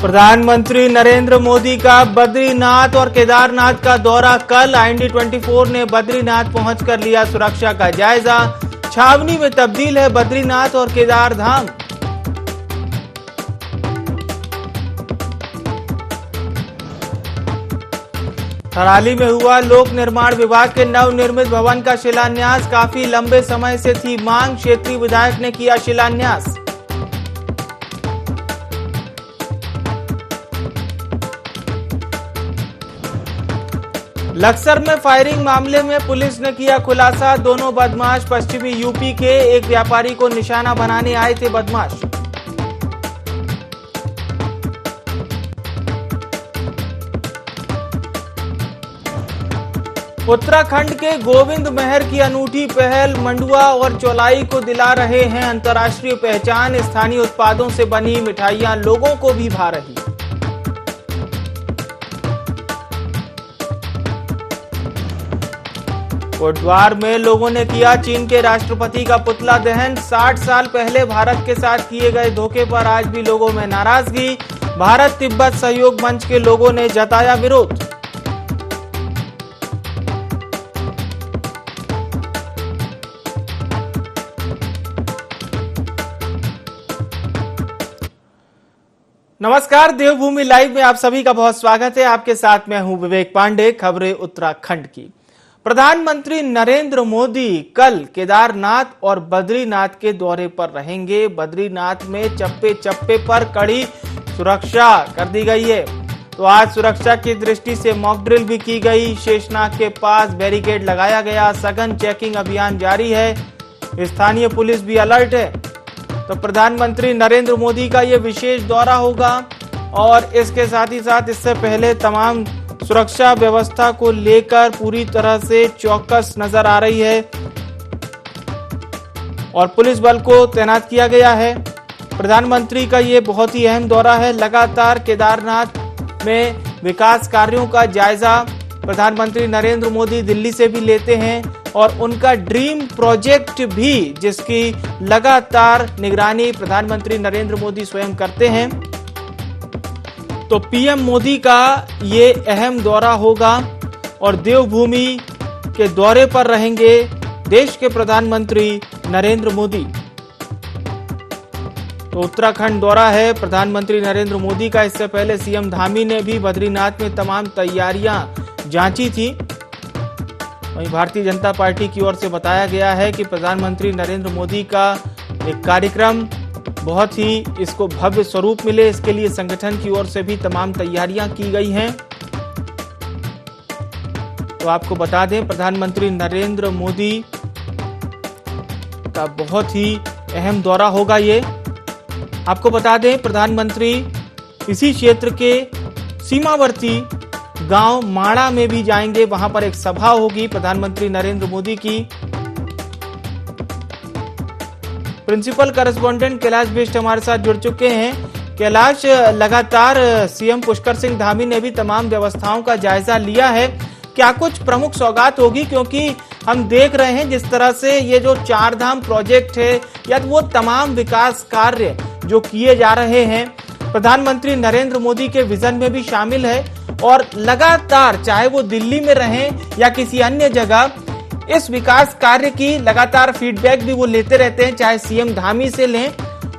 प्रधानमंत्री नरेंद्र मोदी का बद्रीनाथ और केदारनाथ का दौरा कल। IND24 ने बद्रीनाथ पहुंचकर लिया सुरक्षा का जायजा। छावनी में तब्दील है बद्रीनाथ और केदार धाम। थराली में हुआ लोक निर्माण विभाग के नवनिर्मित भवन का शिलान्यास। काफी लंबे समय से थी मांग, क्षेत्रीय विधायक ने किया शिलान्यास। लक्सर में फायरिंग मामले में पुलिस ने किया खुलासा। दोनों बदमाश पश्चिमी यूपी के, एक व्यापारी को निशाना बनाने आए थे बदमाश। उत्तराखंड के गोविंद मेहर की अनूठी पहल, मंडुआ और चौलाई को दिला रहे हैं अंतर्राष्ट्रीय पहचान। स्थानीय उत्पादों से बनी मिठाइयां लोगों को भी भा रही। कोटद्वार में लोगों ने किया चीन के राष्ट्रपति का पुतला दहन। 60 साल पहले भारत के साथ किए गए धोखे पर आज भी लोगों में नाराजगी। भारत तिब्बत सहयोग मंच के लोगों ने जताया विरोध। नमस्कार, देवभूमि लाइव में आप सभी का बहुत स्वागत है। आपके साथ मैं हूं विवेक पांडे। खबरें उत्तराखंड की। प्रधानमंत्री नरेंद्र मोदी कल केदारनाथ और बद्रीनाथ के दौरे पर रहेंगे। बद्रीनाथ में चप्पे चप्पे पर कड़ी सुरक्षा कर दी गई है। तो आज सुरक्षा की दृष्टि से मॉक ड्रिल भी की गई। शेषनाग के पास बैरिकेड लगाया गया। सघन चेकिंग अभियान जारी है। स्थानीय पुलिस भी अलर्ट है। तो प्रधानमंत्री नरेंद्र मोदी का यह विशेष दौरा होगा और इसके साथ ही साथ इससे पहले तमाम सुरक्षा व्यवस्था को लेकर पूरी तरह से चौकस नजर आ रही है और पुलिस बल को तैनात किया गया है। प्रधानमंत्री का ये बहुत ही अहम दौरा है। लगातार केदारनाथ में विकास कार्यों का जायजा प्रधानमंत्री नरेंद्र मोदी दिल्ली से भी लेते हैं और उनका ड्रीम प्रोजेक्ट भी, जिसकी लगातार निगरानी प्रधानमंत्री नरेंद्र मोदी स्वयं करते हैं। तो पीएम मोदी का ये अहम दौरा होगा और देवभूमि के दौरे पर रहेंगे देश के प्रधानमंत्री नरेंद्र मोदी। तो उत्तराखंड दौरा है प्रधानमंत्री नरेंद्र मोदी का। इससे पहले सीएम धामी ने भी बद्रीनाथ में तमाम तैयारियां जांची थी। वहीं भारतीय जनता पार्टी की ओर से बताया गया है कि प्रधानमंत्री नरेंद्र मोदी का एक कार्यक्रम बहुत ही इसको भव्य स्वरूप मिले, इसके लिए संगठन की ओर से भी तमाम तैयारियां की गई हैं। तो आपको बता दें, प्रधानमंत्री नरेंद्र मोदी का बहुत ही अहम दौरा होगा ये। आपको बता दें, प्रधानमंत्री इसी क्षेत्र के सीमावर्ती गांव माड़ा में भी जाएंगे। वहां पर एक सभा होगी प्रधानमंत्री नरेंद्र मोदी की। प्रिंसिपल करेस्पॉन्डेंट कैलाश बिष्ट हमारे साथ जुड़ चुके हैं। कैलाश, लगातार सीएम पुष्कर सिंह धामी ने भी तमाम व्यवस्थाओं का जायजा लिया है। क्या कुछ प्रमुख सौगात होगी, क्योंकि हम देख रहे हैं जिस तरह से ये जो चार धाम प्रोजेक्ट है या वो तमाम विकास कार्य जो किए जा रहे हैं प्रधानमंत्री नरेंद्र मोदी के विजन में भी शामिल है और लगातार चाहे वो दिल्ली में रहें या किसी अन्य जगह इस विकास कार्य की लगातार फीडबैक भी वो लेते रहते हैं, चाहे सीएम धामी से लें।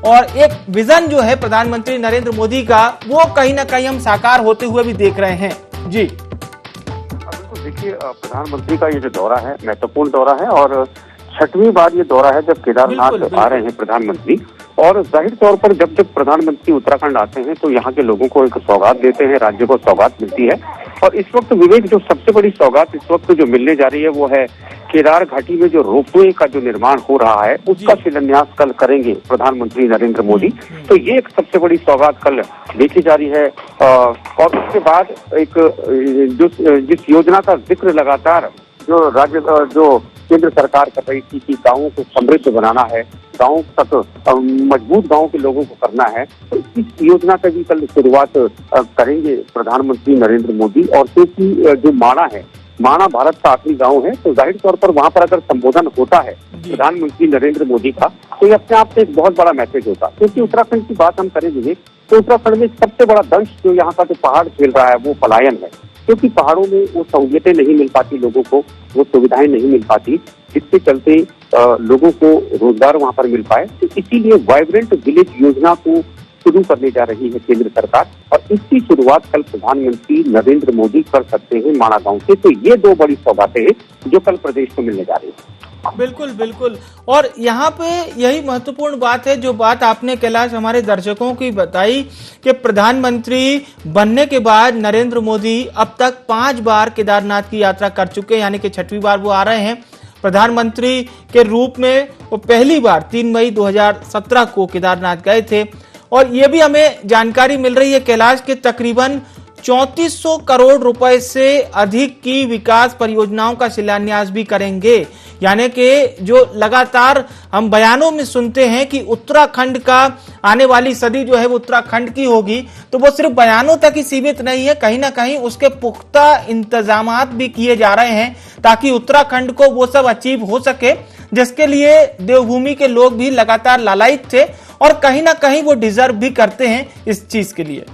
और एक विजन जो है प्रधानमंत्री नरेंद्र मोदी का, वो कहीं ना कहीं हम साकार होते हुए भी देख रहे हैं। जी बिल्कुल, देखिए प्रधानमंत्री का ये जो दौरा है महत्वपूर्ण दौरा है और 6वीं बार ये दौरा है जब केदारनाथ आ रहे हैं प्रधानमंत्री। और जाहिर तौर पर जब जब प्रधानमंत्री उत्तराखंड आते हैं तो यहाँ के लोगों को एक सौगात देते हैं, राज्य को सौगात मिलती है। और इस वक्त विवेक, जो सबसे बड़ी सौगात इस वक्त जो मिलने जा रही है वो है केदार घाटी में जो रोपवे का जो निर्माण हो रहा है उसका शिलान्यास कल करेंगे प्रधानमंत्री नरेंद्र मोदी। तो ये एक सबसे बड़ी सौगात कल देखी जा रही है। और उसके बाद एक जिस योजना का जिक्र लगातार जो केंद्र सरकार कर रही थी कि गाँवों को समृद्ध बनाना है, गाँव तक मजबूत गाँव के लोगों को करना है, तो इस योजना का भी कल शुरुआत करेंगे प्रधानमंत्री नरेंद्र मोदी। और क्योंकि जो माणा भारत का आखिरी गांव है, तो जाहिर तौर पर वहां पर अगर संबोधन होता है प्रधानमंत्री नरेंद्र मोदी का, तो ये अपने आप से एक बहुत बड़ा मैसेज होता। क्योंकि उत्तराखंड की बात हम करें विवेक, तो उत्तराखंड में सबसे बड़ा दंश जो यहाँ का जो पहाड़ झेल रहा है वो पलायन है, क्योंकि पहाड़ों में वो सहूलियतें नहीं मिल पाती लोगों को, वो सुविधाएं नहीं मिल पाती, जिसके चलते लोगों को रोजगार वहां पर मिल पाए। तो इसीलिए वाइब्रेंट विलेज योजना को शुरू करने जा रही है केंद्र सरकार, और इसकी शुरुआत कल प्रधानमंत्री नरेंद्र मोदी कर सकते हैं माणा गांव से। तो ये दो बड़ी सौगातें हैं जो कल प्रदेश को मिलने जा रही है। बिल्कुल बिल्कुल, और यहाँ पे यही महत्वपूर्ण बात है जो बात आपने कैलाश हमारे दर्शकों की बताई कि प्रधानमंत्री बनने के बाद नरेंद्र मोदी अब तक 5 बार केदारनाथ की यात्रा कर चुके हैं, यानी कि 6वीं बार वो आ रहे हैं प्रधानमंत्री के रूप में। वो पहली बार 3 मई 2017 को केदारनाथ गए थे, और ये भी हमें जानकारी मिल रही है कैलाश के तकरीबन 3400 करोड़ रुपए से अधिक की विकास परियोजनाओं का शिलान्यास भी करेंगे। यानी कि जो लगातार हम बयानों में सुनते हैं कि उत्तराखंड का आने वाली सदी जो है वो उत्तराखंड की होगी, तो वो सिर्फ बयानों तक ही सीमित नहीं है, कहीं ना कहीं उसके पुख्ता इंतजामात भी किए जा रहे हैं ताकि उत्तराखंड को वो सब अचीव हो सके जिसके लिए देवभूमि के लोग भी लगातार लालायित थे, और कहीं ना कहीं वो डिजर्व भी करते हैं इस चीज के लिए।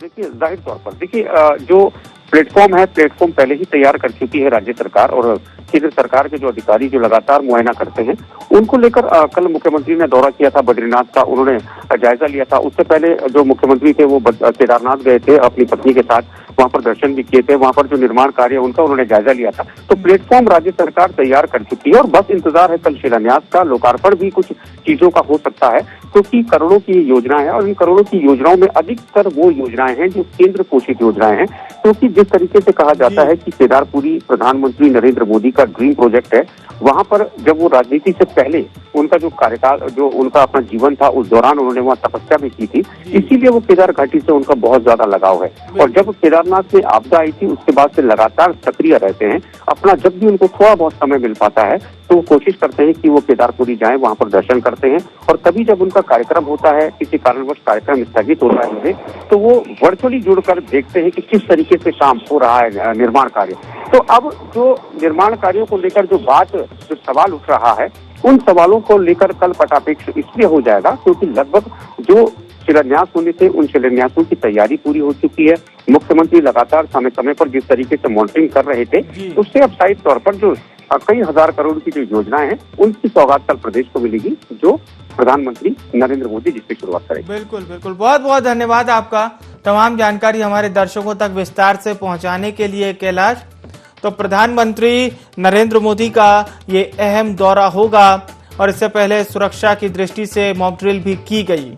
देखिए, जाहिर तौर पर देखिए जो प्लेटफॉर्म है, प्लेटफॉर्म पहले ही तैयार कर चुकी है राज्य सरकार, और केंद्र सरकार के जो अधिकारी जो लगातार मुआयना करते हैं उनको लेकर कल मुख्यमंत्री ने दौरा किया था बद्रीनाथ का, उन्होंने जायजा लिया था। उससे पहले जो मुख्यमंत्री थे वो केदारनाथ गए थे अपनी पत्नी के साथ, वहां पर दर्शन भी किए थे, वहां पर जो निर्माण कार्य है उनका उन्होंने जायजा लिया था। तो प्लेटफॉर्म राज्य सरकार तैयार कर चुकी है, और बस इंतजार है कल शिलान्यास का, लोकार्पण भी कुछ चीजों का हो सकता है, क्योंकि करोड़ों की योजना है, और इन करोड़ों की योजनाओं में अधिकतर वो योजनाएं हैं जो केंद्र पोषित योजनाएं हैं। क्योंकि जिस तरीके से कहा जाता है कि केदारपुरी प्रधानमंत्री नरेंद्र मोदी का ड्रीम प्रोजेक्ट है, वहां पर जब वो राजनीति से पहले उनका जो कार्यकाल, जो उनका अपना जीवन था, उस दौरान उन्होंने वहां तपस्या भी की थी, इसीलिए वो केदार घाटी से उनका बहुत ज्यादा लगाव है। और जब केदारनाथ में आपदा आई थी उसके बाद से लगातार सक्रिय रहते हैं, अपना जब भी उनको थोड़ा बहुत समय मिल पाता है तो वो कोशिश करते हैं कि वो केदारपुरी जाएं, वहां पर दर्शन करते हैं, और तभी जब उनका कार्यक्रम होता है, किसी कारणवश कार्यक्रम स्थगित होता है, तो वो वर्चुअली जुड़कर देखते हैं कि किस तरीके से काम हो रहा है निर्माण कार्य। तो अब जो निर्माण कार्यों को लेकर जो सवाल उठ रहा है, उन सवालों को लेकर कल पटापेक्ष इसलिए हो जाएगा क्योंकि लगभग जो शिलान्यास होने थे उन शिलान्यासों की तैयारी पूरी हो चुकी है। मुख्यमंत्री लगातार समय समय पर जिस तरीके से मॉनिटरिंग कर रहे थे, उससे अब साइड तौर पर जो कई हजार करोड़ की जो योजनाएं हैं उनकी सौगात कल प्रदेश को मिलेगी, जो प्रधानमंत्री नरेंद्र मोदी जिसकी शुरुआत करेंगे। बिल्कुल बिल्कुल, बहुत बहुत धन्यवाद आपका तमाम जानकारी हमारे दर्शकों तक विस्तार से पहुंचाने के लिए कैलाश। तो प्रधानमंत्री नरेंद्र मोदी का ये अहम दौरा होगा, और इससे पहले सुरक्षा की दृष्टि से मॉक ड्रिल भी की गई।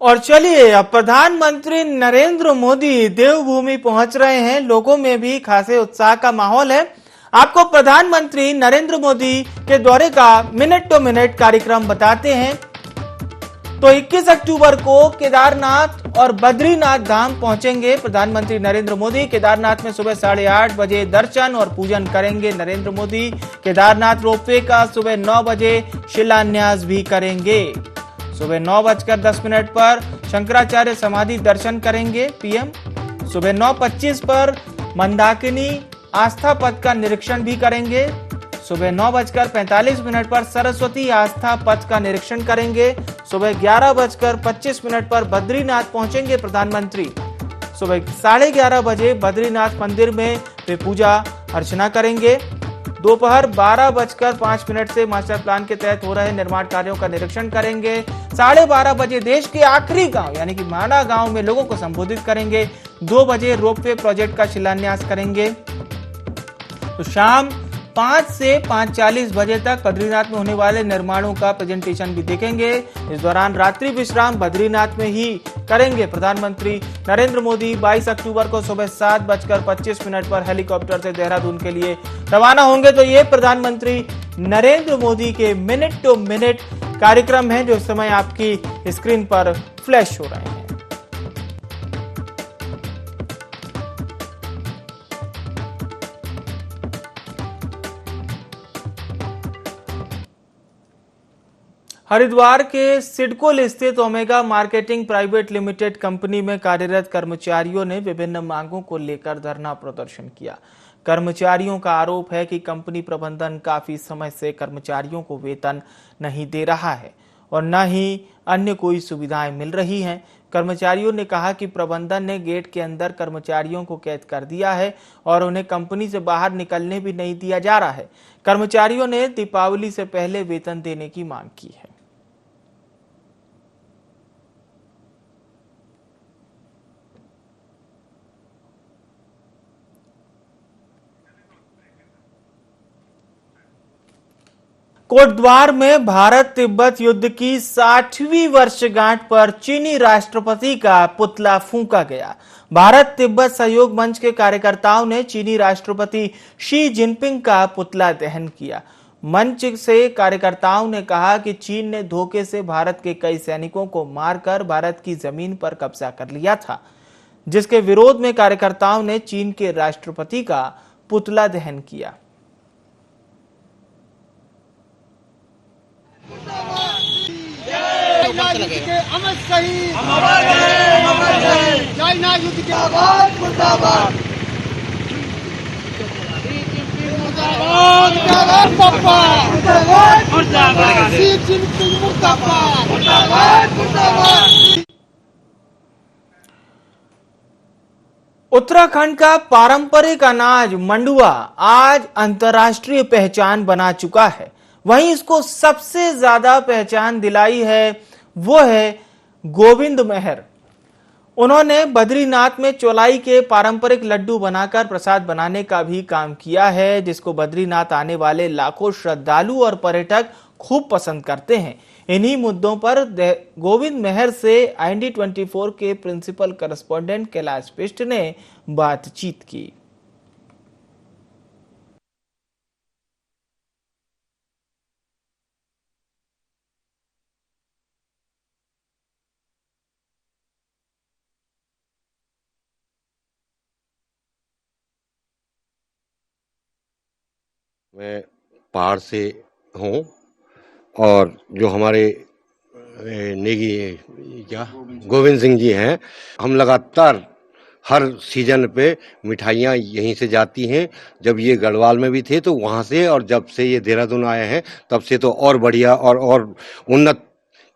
और चलिए, अब प्रधानमंत्री नरेंद्र मोदी देवभूमि पहुंच रहे हैं, लोगों में भी खासे उत्साह का माहौल है। आपको प्रधानमंत्री नरेंद्र मोदी के दौरे का मिनट टू मिनट कार्यक्रम बताते हैं। तो 21 अक्टूबर को केदारनाथ और बद्रीनाथ धाम पहुंचेंगे प्रधानमंत्री नरेंद्र मोदी। केदारनाथ में सुबह 8:30 बजे दर्शन और पूजन करेंगे नरेंद्र मोदी। केदारनाथ रोपवे का सुबह 9 बजे शिलान्यास भी करेंगे। सुबह 9:10 पर शंकराचार्य समाधि दर्शन करेंगे पीएम। सुबह 9:25 पर मंदाकिनी आस्था पथ का निरीक्षण भी करेंगे। सुबह 9:45 पर सरस्वती आस्था पथ का निरीक्षण करेंगे। सुबह 11:25 पर बद्रीनाथ पहुंचेंगे प्रधानमंत्री। सुबह 11:30 बजे बद्रीनाथ मंदिर में वे पूजा अर्चना करेंगे। दोपहर 12:05 से मास्टर प्लान के तहत हो रहे निर्माण कार्यों का निरीक्षण करेंगे। 12:30 बजे देश के आखिरी गांव यानी कि माणा गांव में लोगों को संबोधित करेंगे। 2 बजे रोपवे प्रोजेक्ट का शिलान्यास करेंगे। तो शाम 5 से 5:40 बजे तक बद्रीनाथ में होने वाले निर्माणों का प्रेजेंटेशन भी देखेंगे। इस दौरान रात्रि विश्राम बद्रीनाथ में ही करेंगे प्रधानमंत्री नरेंद्र मोदी। 22 अक्टूबर को सुबह 7:25 पर हेलीकॉप्टर से देहरादून के लिए रवाना होंगे। तो ये प्रधानमंत्री नरेंद्र मोदी के मिनट टू मिनट कार्यक्रम है जो इस समय आपकी स्क्रीन पर फ्लैश हो रहे हैं। हरिद्वार के सिडको स्थित omega marketing private limited company में कार्यरत कर्मचारियों ने विभिन्न मांगों को लेकर धरना प्रदर्शन किया। कर्मचारियों का आरोप है कि कंपनी प्रबंधन काफी समय से कर्मचारियों को वेतन नहीं दे रहा है और न ही अन्य कोई सुविधाएं मिल रही हैं। कर्मचारियों ने कहा कि प्रबंधन ने गेट के अंदर कर्मचारियों को कैद कर दिया है और उन्हें कंपनी से बाहर निकलने भी नहीं दिया जा रहा है। कर्मचारियों ने दीपावली से पहले वेतन देने की मांग की है। कोटद्वार में भारत तिब्बत युद्ध की 60वीं वर्षगांठ पर चीनी राष्ट्रपति का पुतला फूंका गया। भारत तिब्बत सहयोग मंच के कार्यकर्ताओं ने चीनी राष्ट्रपति शी जिनपिंग का पुतला दहन किया। मंच से कार्यकर्ताओं ने कहा कि चीन ने धोखे से भारत के कई सैनिकों को मारकर भारत की जमीन पर कब्जा कर लिया था, जिसके विरोध में कार्यकर्ताओं ने चीन के राष्ट्रपति का पुतला दहन किया। चाइना युद्ध के अमर शहीद चाइना युद्ध के आवाज मुर्दाबाद मुर्दाबाद पापा मुर्दाबाद शी जिनपिंग मुर्दाबाद मुर्दाबाद। उत्तराखंड का पारंपरिक अनाज मंडुआ आज अंतर्राष्ट्रीय पहचान बना चुका है। वहीं इसको सबसे ज्यादा पहचान दिलाई है वो है गोविंद मेहर। उन्होंने बद्रीनाथ में चौलाई के पारंपरिक लड्डू बनाकर प्रसाद बनाने का भी काम किया है, जिसको बद्रीनाथ आने वाले लाखों श्रद्धालु और पर्यटक खूब पसंद करते हैं। इन्हीं मुद्दों पर गोविंद मेहर से IND24 के प्रिंसिपल करस्पॉन्डेंट कैलाश बिष्ट ने बातचीत की। मैं पहाड़ से हूँ और जो हमारे नेगी क्या गोविंद सिंह जी हैं, हम लगातार हर सीजन पे मिठाइयाँ यहीं से जाती हैं। जब ये गढ़वाल में भी थे तो वहाँ से, और जब से ये देहरादून आए हैं तब से तो और बढ़िया और उन्नत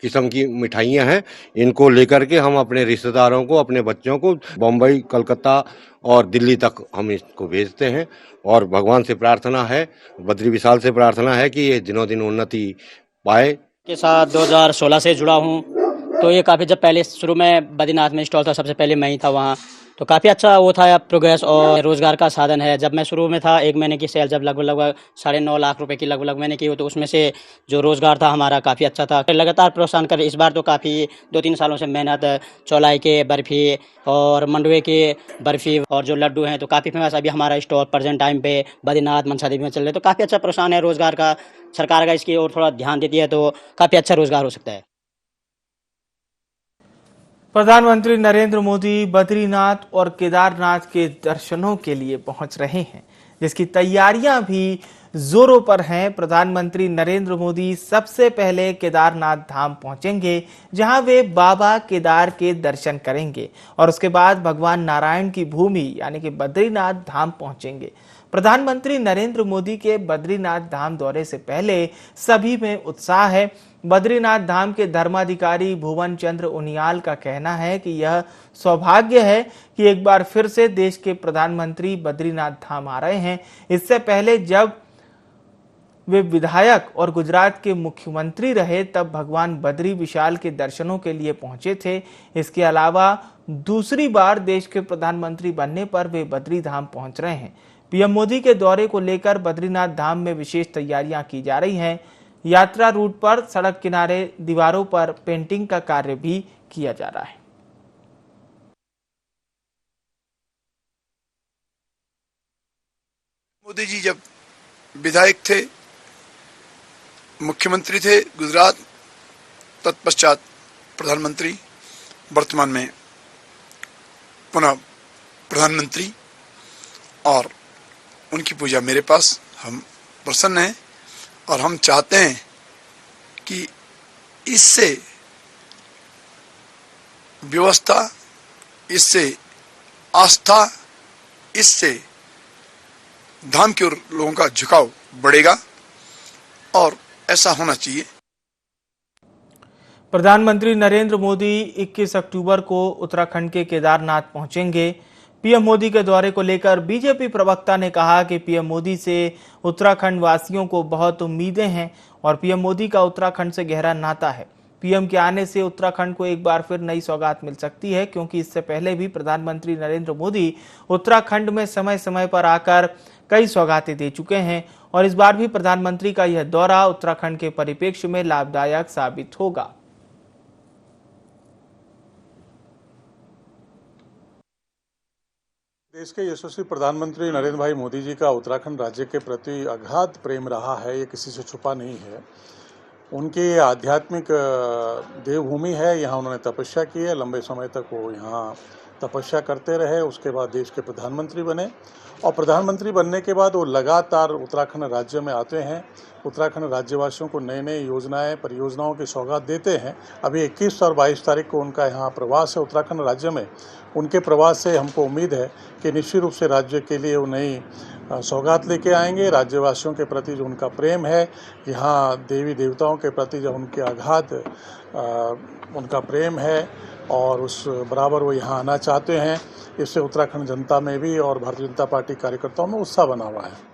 किस्म की मिठाइयाँ हैं। इनको लेकर के हम अपने रिश्तेदारों को, अपने बच्चों को बम्बई, कलकत्ता और दिल्ली तक हम इसको भेजते हैं। और भगवान से प्रार्थना है, बद्री विशाल से प्रार्थना है कि ये दिनों दिन उन्नति पाए। के साथ 2016 से जुड़ा हूँ, तो ये काफ़ी, जब पहले शुरू में बद्रीनाथ में स्टॉल था, सबसे पहले मैं ही था वहाँ, तो काफ़ी अच्छा वो था प्रोग्रेस और रोज़गार का साधन है। जब मैं शुरू में था, 1 महीने की सेल जब लगभग 9.5 लाख रुपए की लगभग मैंने की, तो उसमें से जो रोज़गार था हमारा काफ़ी अच्छा था। लगातार प्रोत्साहन कर इस बार तो काफ़ी 2-3 सालों से मेहनत, चौलाई के बर्फ़ी और मंडुए के बर्फ़ी और जो लड्डू हैं तो काफ़ी फेमस। अभी हमारा स्टॉल प्रेजेंट टाइम पे बद्रीनाथ मनसा देवी में चल रहे हैं, तो काफ़ी अच्छा प्रोत्साहन है रोज़गार का। सरकार का इसकी और थोड़ा ध्यान देती है तो काफ़ी अच्छा रोज़गार हो सकता है। प्रधानमंत्री नरेंद्र मोदी बद्रीनाथ और केदारनाथ के दर्शनों के लिए पहुंच रहे हैं, जिसकी तैयारियां भी जोरों पर हैं। प्रधानमंत्री नरेंद्र मोदी सबसे पहले केदारनाथ धाम पहुंचेंगे, जहां वे बाबा केदार के दर्शन करेंगे और उसके बाद भगवान नारायण की भूमि यानी कि बद्रीनाथ धाम पहुंचेंगे। प्रधानमंत्री नरेंद्र मोदी के बद्रीनाथ धाम दौरे से पहले सभी में उत्साह है। बद्रीनाथ धाम के धर्माधिकारी भुवन चंद्र उनियाल का कहना है कि यह सौभाग्य है कि एक बार फिर से देश के प्रधानमंत्री बद्रीनाथ धाम आ रहे हैं। इससे पहले जब वे विधायक और गुजरात के मुख्यमंत्री रहे तब भगवान बद्री विशाल के दर्शनों के लिए पहुंचे थे। इसके अलावा दूसरी बार देश के प्रधानमंत्री बनने पर वे बद्री धाम पहुंच रहे हैं। पीएम मोदी के दौरे को लेकर बद्रीनाथ धाम में विशेष तैयारियां की जा रही हैं। यात्रा रूट पर सड़क किनारे दीवारों पर पेंटिंग का कार्य भी किया जा रहा है। मोदी जी जब विधायक थे, मुख्यमंत्री थे गुजरात, तत्पश्चात प्रधानमंत्री, वर्तमान में पुनः प्रधानमंत्री, और उनकी पूजा मेरे पास, हम प्रसन्न हैं और हम चाहते हैं कि इससे व्यवस्था, इससे आस्था, इससे धाम की ओर लोगों का झुकाव बढ़ेगा और ऐसा होना चाहिए। प्रधानमंत्री नरेंद्र मोदी 21 अक्टूबर को उत्तराखंड के केदारनाथ पहुंचेंगे। पीएम मोदी के दौरे को लेकर बीजेपी प्रवक्ता ने कहा कि पीएम मोदी से उत्तराखंड वासियों को बहुत उम्मीदें हैं और पीएम मोदी का उत्तराखंड से गहरा नाता है। पीएम के आने से उत्तराखंड को एक बार फिर नई सौगात मिल सकती है, क्योंकि इससे पहले भी प्रधानमंत्री नरेंद्र मोदी उत्तराखंड में समय समय पर आकर कई सौगातें दे चुके हैं और इस बार भी प्रधानमंत्री का यह दौरा उत्तराखंड के परिप्रेक्ष्य में लाभदायक साबित होगा। देश के यशस्वी प्रधानमंत्री नरेंद्र भाई मोदी जी का उत्तराखंड राज्य के प्रति अगाध प्रेम रहा है, ये किसी से छुपा नहीं है। उनकी आध्यात्मिक देवभूमि है, यहाँ उन्होंने तपस्या की है, लंबे समय तक वो यहाँ तपस्या करते रहे। उसके बाद देश के प्रधानमंत्री बने और प्रधानमंत्री बनने के बाद वो लगातार उत्तराखंड राज्य में आते हैं, उत्तराखंड राज्यवासियों को नए नए योजनाएं, परियोजनाओं की सौगात देते हैं। अभी 21 और 22 तारीख को उनका यहाँ प्रवास है उत्तराखंड राज्य में। उनके प्रवास से हमको उम्मीद है कि निश्चित रूप से राज्य के लिए वो नई सौगात लेके आएंगे। राज्यवासियों के प्रति जो उनका प्रेम है, यहाँ देवी देवताओं के प्रति जो उनके अगाध उनका प्रेम है और उस बराबर वो यहाँ आना चाहते हैं, इससे उत्तराखंड जनता में भी और भारतीय जनता पार्टी कार्यकर्ताओं में उत्साह बना हुआ है।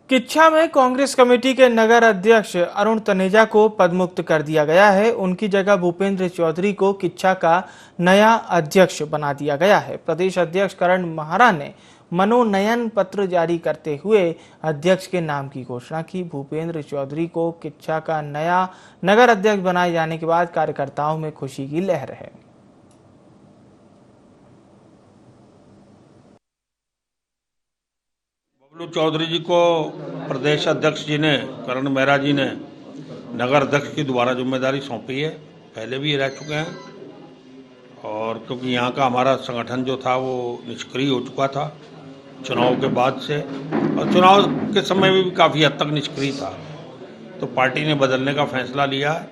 किच्छा में कांग्रेस कमेटी के नगर अध्यक्ष अरुण तनेजा को पदमुक्त कर दिया गया है। उनकी जगह भूपेंद्र चौधरी को किच्छा का नया अध्यक्ष बना दिया गया है। प्रदेश अध्यक्ष करण महारा ने मनोनयन पत्र जारी करते हुए अध्यक्ष के नाम की घोषणा की। भूपेंद्र चौधरी को किच्छा का नया नगर अध्यक्ष बनाए जाने के बाद कार्यकर्ताओं में खुशी की लहर है। बबलू चौधरी जी को प्रदेश अध्यक्ष जी ने, करण मेहरा जी ने नगर अध्यक्ष की दोबारा जिम्मेदारी सौंपी है। पहले भी रह चुके हैं और क्योंकि यहाँ का हमारा संगठन जो था वो निष्क्रिय हो चुका था चुनाव के बाद से, और चुनाव के समय में भी काफ़ी हद तक निष्क्रिय था, तो पार्टी ने बदलने का फैसला लिया है।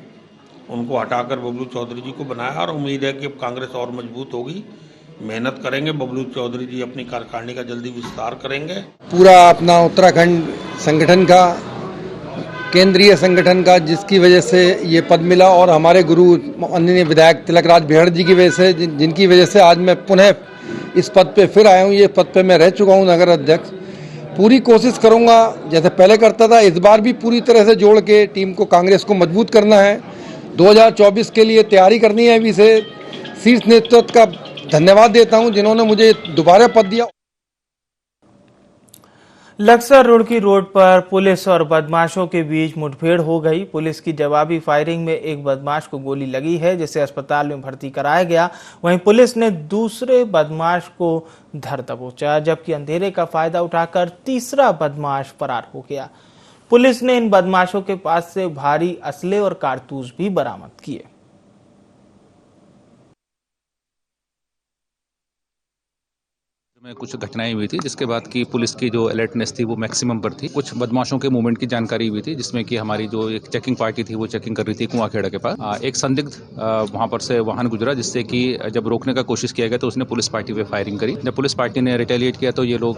उनको हटाकर बबलू चौधरी जी को बनाया और उम्मीद है कि अब कांग्रेस और मजबूत होगी। मेहनत करेंगे, बबलू चौधरी जी अपनी कार्यकारिणी का जल्दी विस्तार करेंगे। पूरा अपना उत्तराखंड संगठन का, केंद्रीय संगठन का, जिसकी वजह से ये पद मिला और हमारे गुरु माननीय विधायक तिलकराज बेहड़ जी की वजह से, जिनकी वजह से आज मैं पुनः इस पद पे फिर आया हूँ। ये पद पे मैं रह चुका हूँ नगर अध्यक्ष। पूरी कोशिश करूँगा जैसे पहले करता था, इस बार भी पूरी तरह से जोड़ के टीम को, कांग्रेस को मजबूत करना है। 2024 के लिए तैयारी करनी है। अभी से शीर्ष नेतृत्व का धन्यवाद देता हूं जिन्होंने मुझे दोबारा पद दिया। लक्सर रुड़की रोड पर पुलिस और बदमाशों के बीच मुठभेड़ हो गई। पुलिस की जवाबी फायरिंग में एक बदमाश को गोली लगी है, जिसे अस्पताल में भर्ती कराया गया। वहीं पुलिस ने दूसरे बदमाश को धर दबोचा, जबकि अंधेरे का फायदा उठाकर तीसरा बदमाश फरार हो गया। पुलिस ने इन बदमाशों के पास से भारी असले और कारतूस भी बरामद किए। में कुछ घटनाएं हुई थी, जिसके बाद की पुलिस की जो अलर्टनेस थी वो मैक्सिमम पर थी। कुछ बदमाशों के मूवमेंट की जानकारी हुई थी, जिसमें कि हमारी जो एक चेकिंग पार्टी थी वो चेकिंग कर रही थी कुआंखेड़ा के पास। एक संदिग्ध वहां पर से वाहन गुजरा, जिससे कि जब रोकने का कोशिश किया गया तो उसने पुलिस पार्टी पे फायरिंग करी। जब पुलिस पार्टी ने रिटेलिएट किया तो ये लोग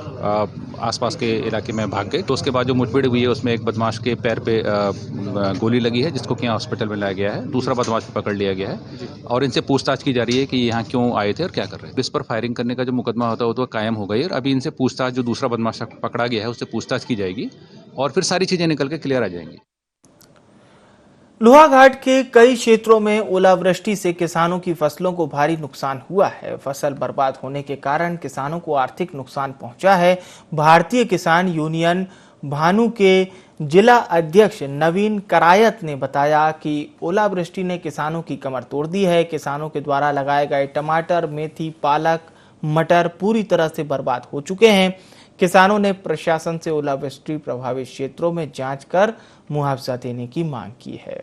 आसपास के इलाके में भाग गए। तो उसके बाद जो मुठभेड़ हुई है उसमें एक बदमाश के पैर पे गोली लगी है, जिसको कि यहाँ हॉस्पिटल में लाया गया है। दूसरा बदमाश पकड़ लिया गया है और इनसे पूछताछ की जा रही है कि यहाँ क्यों आए थे और क्या कर रहे हैं। पुलिस पर फायरिंग करने का जो मुकदमा होता है वो तो कायम हो गई। अभी इनसे पूछताछ, जो दूसरा बदमाश पकड़ा गया है उससे पूछताछ की जाएगी और फिर सारी चीजें निकल के क्लियर आ जाएंगी। लोहाघाट के कई क्षेत्रों में ओलावृष्टि से किसानों की फसलों को भारी नुकसान हुआ है। फसल बर्बाद होने के कारण किसानों को आर्थिक नुकसान पहुंचा है। भारतीय किसान यूनियन भानु के जिला अध्यक्ष नवीन करायत ने बताया कि ओलावृष्टि ने किसानों की कमर तोड़ दी है। किसानों के द्वारा लगाए गए टमाटर, मेथी, पालक, मटर पूरी तरह से बर्बाद हो चुके हैं। किसानों ने प्रशासन से ओलावृष्टि प्रभावित क्षेत्रों में जांच कर मुआवजा देने की मांग की है।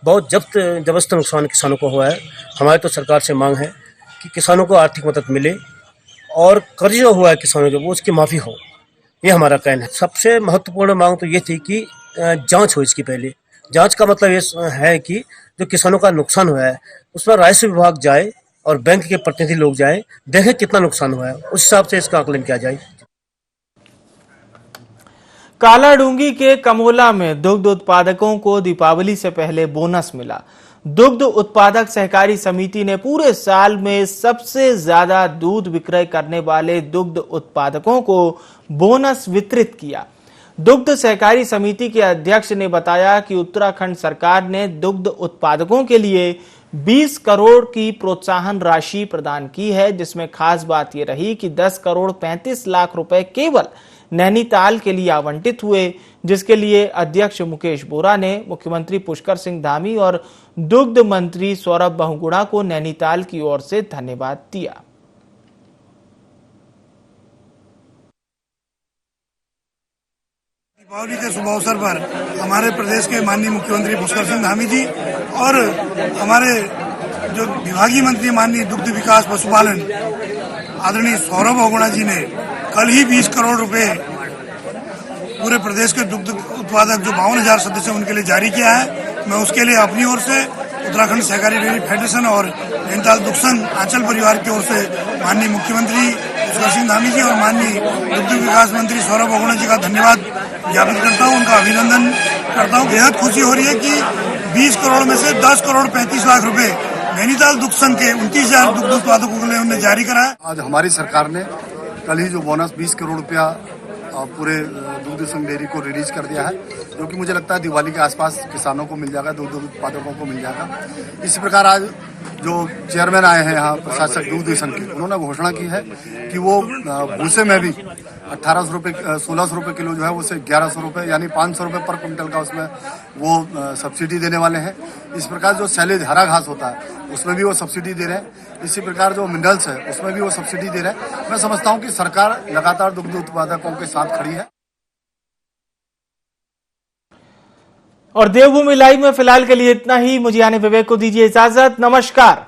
बहुत जबरदस्त नुकसान किसानों को हुआ है। हमारी तो सरकार से मांग है कि किसानों को आर्थिक मदद मिले और कर्ज जो हुआ है किसानों को वो उसकी माफी हो। ये हमारा कहना है। सबसे महत्वपूर्ण मांग तो ये थी कि जांच हो इसकी पहले। जांच का मतलब ये है कि जो किसानों का नुकसान हुआ है उस पर राजस्व विभाग जाए और बैंक के प्रतिनिधि लोग जाए, देखें कितना नुकसान हुआ है, उस हिसाब से इसका आकलन किया जाए। कालाडूंगी के कमोला में दुग्ध उत्पादकों को दीपावली से पहले बोनस मिला। दुग्ध उत्पादक सहकारी समिति ने पूरे साल में सबसे ज्यादा दूध विक्रय करने वाले दुग्ध उत्पादकों को बोनस वितरित किया। दुग्ध सहकारी समिति के अध्यक्ष ने बताया कि उत्तराखंड सरकार ने दुग्ध उत्पादकों के लिए 20 करोड़ की प्रोत्साहन राशि प्रदान की है, जिसमें खास बात यह रही कि 10 करोड़ 35 लाख रुपए केवल नैनीताल के लिए आवंटित हुए, जिसके लिए अध्यक्ष मुकेश बोरा ने मुख्यमंत्री पुष्कर सिंह धामी और दुग्ध मंत्री सौरभ बहुगुणा को नैनीताल की ओर से धन्यवाद दिया। दीपावली के शुभ अवसर पर हमारे प्रदेश के माननीय मुख्यमंत्री पुष्कर सिंह धामी जी और हमारे जो विभागीय मंत्री माननीय दुग्ध विकास पशुपालन आदरणीय सौरभ बहुगुणा जी ने कल ही 20 करोड़ रुपए पूरे प्रदेश के दुग्ध उत्पादक जो 52,000 सदस्य उनके लिए जारी किया है। मैं उसके लिए अपनी ओर से उत्तराखंड सहकारी डेयरी फेडरेशन और नैनीताल दुग्ध संघ आंचल परिवार की ओर से माननीय मुख्यमंत्री पुष्कर सिंह धामी जी और माननीय दुग्ध विकास मंत्री सौरभ बहुगुणा जी का धन्यवाद ज्ञापित करता हूँ, उनका अभिनंदन करता हूँ। बेहद खुशी हो रही है कि 20 करोड़ में से 10 करोड़ 35 लाख रुपए नैनीताल दुग्ध संघ के 29,000 दुग्ध उत्पादकों के लिए उन्होंने जारी करा है। आज हमारी सरकार ने कल ही जो बोनस 20 करोड़ रुपया पूरे दुग्ध संघ डेयरी को रिलीज कर दिया है, जो कि मुझे लगता है दिवाली के आसपास किसानों को मिल जाएगा, दुग्ध उत्पादकों को मिल जाएगा। इसी प्रकार आज जो चेयरमैन आए हैं यहाँ प्रशासक दुग्ध संघ के, उन्होंने घोषणा की है कि वो भूसे में भी 1800 रुपये 1600 रुपये किलो जो है उसे 1100 रुपये यानी 500 रुपये पर क्विंटल का उसमें वो सब्सिडी देने वाले हैं। इस प्रकार जो सैलेज हरा घास होता है उसमें भी वो सब्सिडी दे रहे हैं। इसी प्रकार जो मिनरल्स है उसमें भी वो सब्सिडी दे रहे हैं। मैं समझता हूँ कि सरकार लगातार दुग्ध उत्पादकों के साथ खड़ी है। और देवभूमि लाइव में फिलहाल के लिए इतना ही। मुझे यानी विवेक को दीजिए इजाजत। नमस्कार।